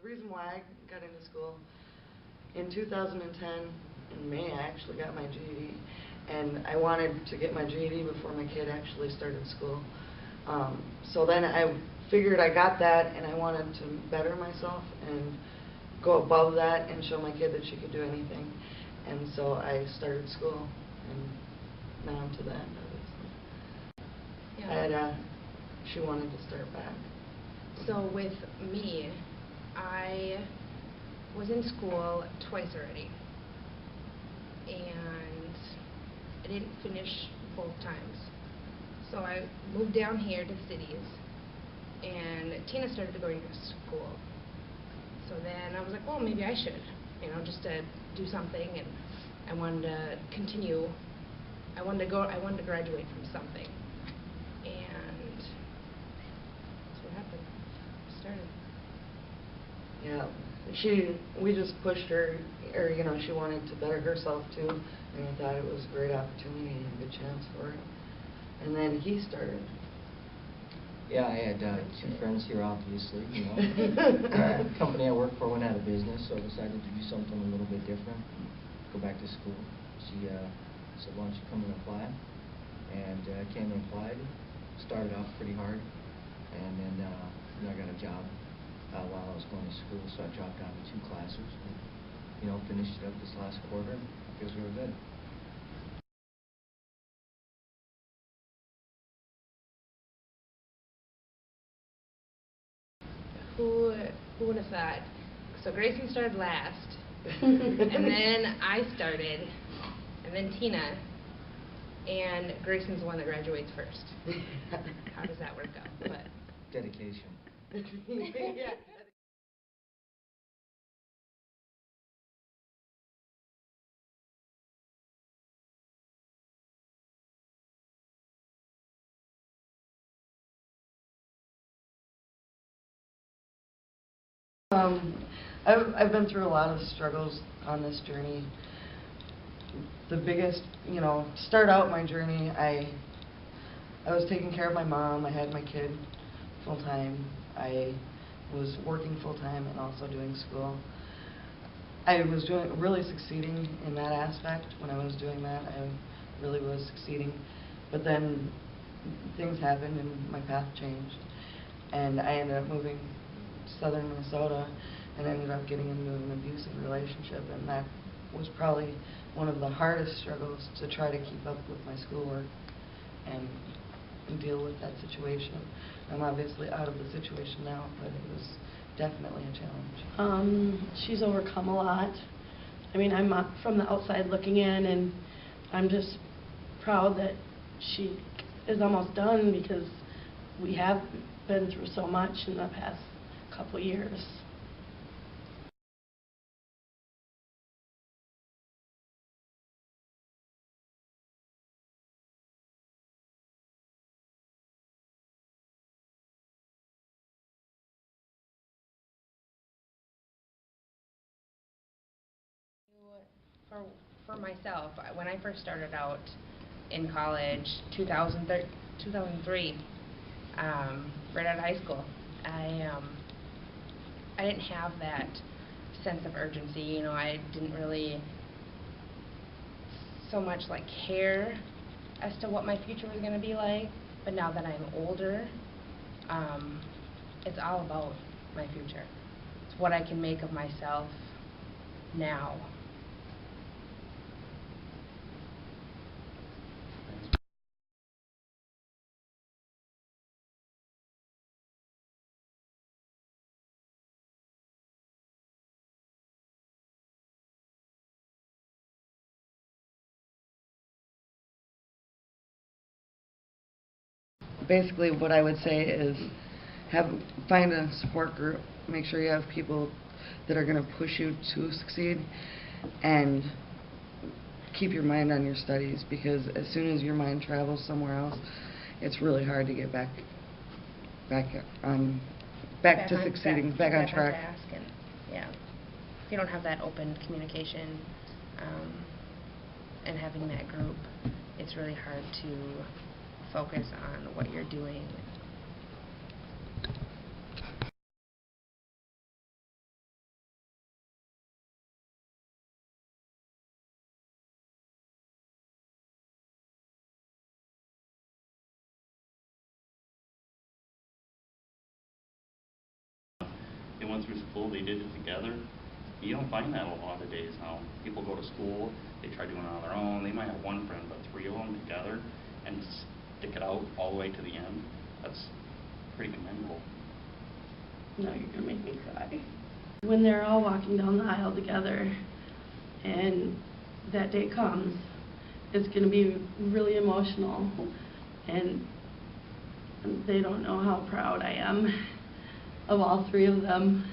The reason why I got into school, in 2010, in May, I actually got my GED. And I wanted to get my GED before my kid actually started school. So then I figured I got that, and I wanted to better myself and go above that and show my kid that she could do anything. And so I started school, and now I'm to the end, obviously. Yeah. She wanted to start back. So with me, I was in school twice already, and I didn't finish both times. So I moved down here to cities, and Tina started going to school. So then I was like, well, maybe I should, just to do something, and I wanted to continue. I wanted to graduate from something, and that's what happened. I started. Yeah, we just pushed her, or she wanted to better herself too, and we thought it was a great opportunity and a good chance for her. And then he started. Yeah, I had two friends here, obviously. The company I worked for went out of business, so I decided to do something a little bit different, go back to school. She said, why don't you come and apply? And I came and applied, started off pretty hard, and then I got a job while I was going to school, so I dropped down to 2 classes, and, finished it up this last quarter. It feels really good. Who would have thought? So Grayson started last, and then I started, and then Tina, and Grayson's the one that graduates first. How does that work out? But dedication. Yeah. I've been through a lot of struggles on this journey. The biggest, start out my journey, I was taking care of my mom. I had my kid full time. I was working full time and also doing school. I was really succeeding in that aspect. When I was doing that, I really was succeeding. But then things happened and my path changed, and I ended up moving to southern Minnesota and ended up getting into an abusive relationship, and that was probably one of the hardest struggles, to try to keep up with my schoolwork and deal with that situation. I'm obviously out of the situation now, but it was definitely a challenge. She's overcome a lot. I mean, I'm from the outside looking in, and I'm just proud that she is almost done, because we have been through so much in the past couple years. For myself, when I first started out in college, 2003, right out of high school, I didn't have that sense of urgency. I didn't really so much care as to what my future was going to be like. But now that I'm older, it's all about my future. It's what I can make of myself now. Basically, what I would say is find a support group. Make sure you have people that are going to push you to succeed, and keep your mind on your studies, because as soon as your mind travels somewhere else, it's really hard to get back to succeeding, back on track. Yeah, if you don't have that open communication and having that group, it's really hard to focus on what you're doing. went through school, they did it together. You don't find that a lot of days now. People go to school, they try doing it on their own. They might have one friend, but 3 of them together and stick it out all the way to the end. That's pretty commendable. No, you're gonna make me cry. When they're all walking down the aisle together and that day comes, it's gonna be really emotional, and they don't know how proud I am of all 3 of them.